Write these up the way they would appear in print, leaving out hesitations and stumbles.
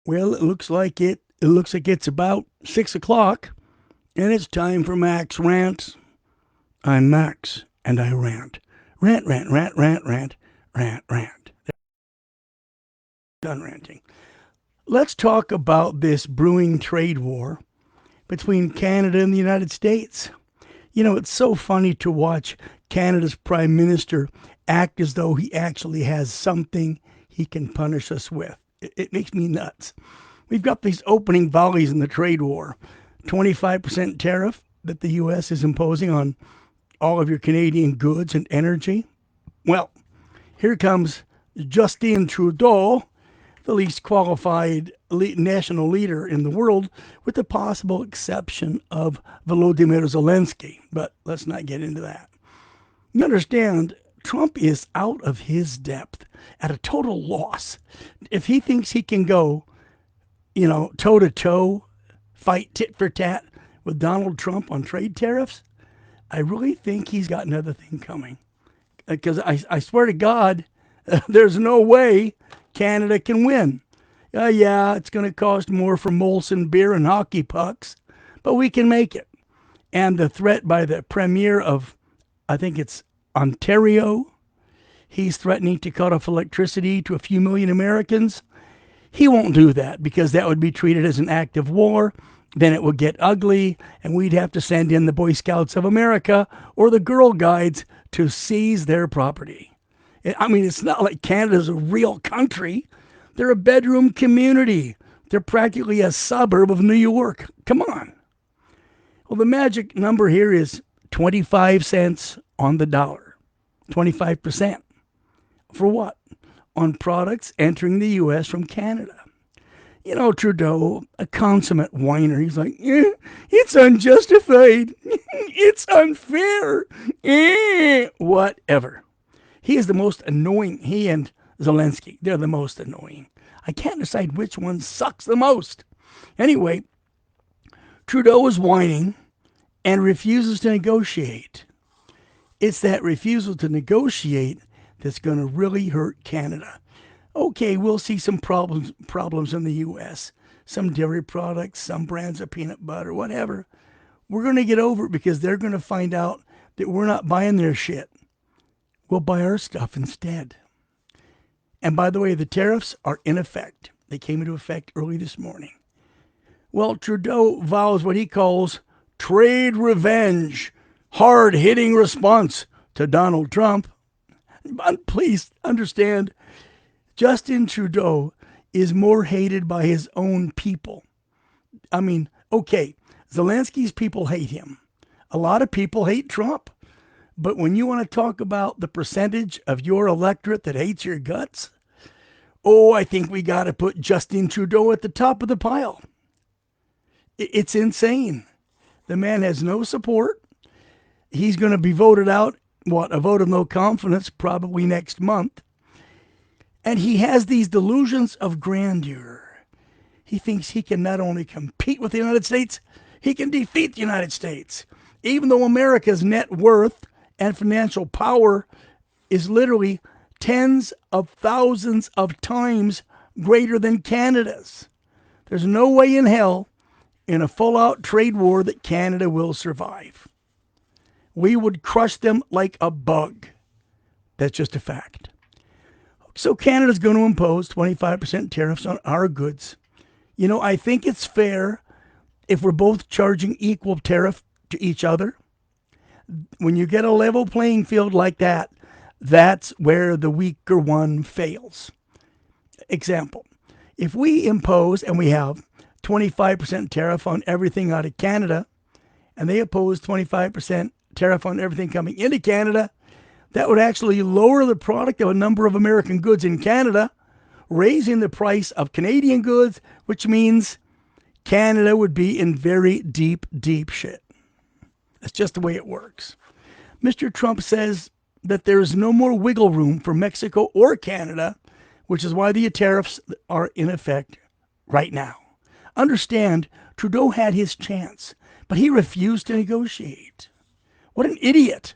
Well, it looks like it's about 6 o'clock, and it's time for Max Rants. I'm Max, and I rant. Rant, rant, rant, rant, rant, rant, rant. Done ranting. Let's talk about this brewing trade war between Canada and the United States. You know, it's so funny to watch Canada's Prime Minister act as though he actually has something he can punish us with. It makes me nuts. We've got these opening volleys in the trade war. 25% tariff that the U.S. is imposing on all of your Canadian goods and energy. Well, here comes Justin Trudeau, the least qualified national leader in the world, with the possible exception of Volodymyr Zelensky. But let's not get into that. You understand, Trump is out of his depth, at a total loss. If he thinks he can go, toe to toe, fight tit for tat with Donald Trump on trade tariffs, I really think he's got another thing coming. Because I swear to God, there's no way Canada can win. Yeah, it's going to cost more for Molson beer and hockey pucks, but we can make it. And the threat by the premier of, I think it's Ontario, he's threatening to cut off electricity to a few million Americans. He won't do that because that would be treated as an act of war. Then it would get ugly, and we'd have to send in the Boy Scouts of America or the Girl Guides to seize their property. I mean, it's not like Canada's a real country. They're a bedroom community. They're practically a suburb of New York. Come on. Well, the magic number here is 25 cents on the dollar. 25%. For what? On products entering the U.S. from Canada. You know, Trudeau, a consummate whiner, he's like, it's unjustified. It's unfair. Whatever. He is the most annoying. He and Zelensky, they're the most annoying. I can't decide which one sucks the most. Anyway, Trudeau is whining and refuses to negotiate. It's that refusal to negotiate that's going to really hurt Canada. Okay, we'll see some problems in the U.S. Some dairy products, some brands of peanut butter, whatever. We're going to get over it because they're going to find out that we're not buying their shit. We'll buy our stuff instead. And by the way, the tariffs are in effect. They came into effect early this morning. Well, Trudeau vows what he calls trade revenge, hard-hitting response to Donald Trump. But please understand, Justin Trudeau is more hated by his own people. I mean, okay, Zelensky's people hate him. A lot of people hate Trump. But when you want to talk about the percentage of your electorate that hates your guts, I think we got to put Justin Trudeau at the top of the pile. It's insane. The man has no support. He's going to be voted out, a vote of no confidence, probably next month. And he has these delusions of grandeur. He thinks he can not only compete with the United States, he can defeat the United States. Even though America's net worth and financial power is literally tens of thousands of times greater than Canada's. There's no way in hell in a full-out trade war that Canada will survive. We would crush them like a bug. That's just a fact. So Canada's going to impose 25% tariffs on our goods. You know, I think it's fair if we're both charging equal tariff to each other. When you get a level playing field like that, that's where the weaker one fails. Example, if we impose and we have 25% tariff on everything out of Canada, and they impose 25% tariff on everything coming into Canada, that would actually lower the product of a number of American goods in Canada, raising the price of Canadian goods, which means Canada would be in very deep, deep shit. That's just the way it works. Mr. Trump says that there is no more wiggle room for Mexico or Canada, which is why the tariffs are in effect right now. Understand, Trudeau had his chance, but he refused to negotiate. What an idiot.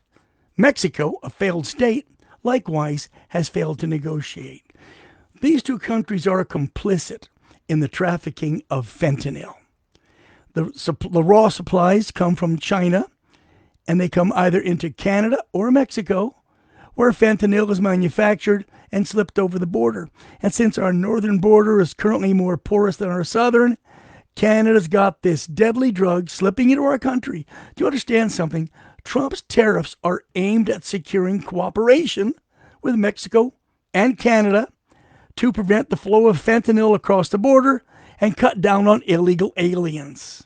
Mexico, a failed state, likewise has failed to negotiate. These two countries are complicit in the trafficking of fentanyl. The raw supplies come from China, and they come either into Canada or Mexico, where fentanyl is manufactured and slipped over the border. And since our northern border is currently more porous than our southern, Canada's got this deadly drug slipping into our country. Do you understand something? Trump's tariffs are aimed at securing cooperation with Mexico and Canada to prevent the flow of fentanyl across the border and cut down on illegal aliens.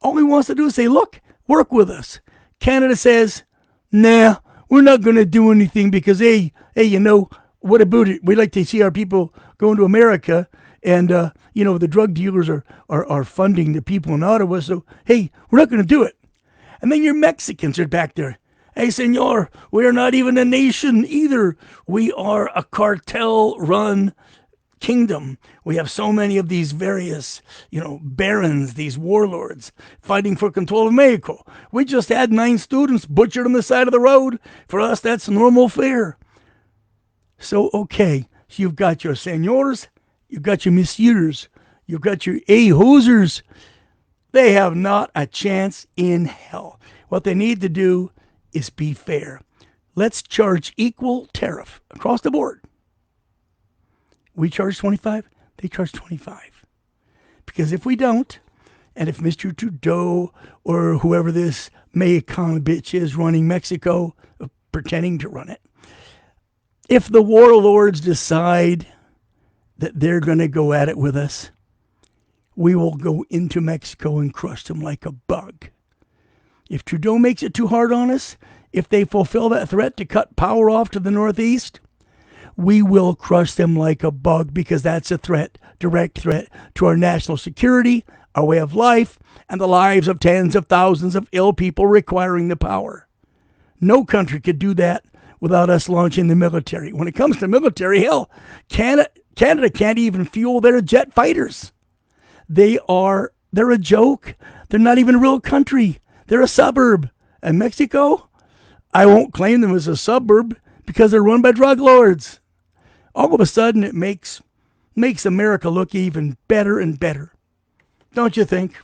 All he wants to do is say, look, work with us. Canada says, nah, we're not going to do anything because, hey, what about it? We like to see our people going to America, and, the drug dealers are funding the people in Ottawa, so, hey, we're not going to do it. And then your Mexicans are back there. Hey, senor, we are not even a nation either. We are a cartel-run kingdom. We have so many of these various, barons, these warlords fighting for control of Mexico. We just had 9 students butchered on the side of the road. For us, that's normal fare. So, okay, you've got your senors, you've got your messieurs, you've got your hosers. They have not a chance in hell. What they need to do is be fair. Let's charge equal tariff across the board. We charge 25, they charge 25. Because if we don't, and if Mr. Trudeau or whoever this Maycon bitch is running Mexico, pretending to run it, if the warlords decide that they're going to go at it with us, we will go into Mexico and crush them like a bug. If Trudeau makes it too hard on us, if they fulfill that threat to cut power off to the northeast, we will crush them like a bug, because that's a threat, direct threat to our national security, our way of life, and the lives of tens of thousands of ill people requiring the power. No country could do that without us launching the military. When it comes to military, hell, Canada can't even fuel their jet fighters. They're a joke. They're not even a real country. They're a suburb. And Mexico, I won't claim them as a suburb because they're run by drug lords. All of a sudden, it makes America look even better and better. Don't you think?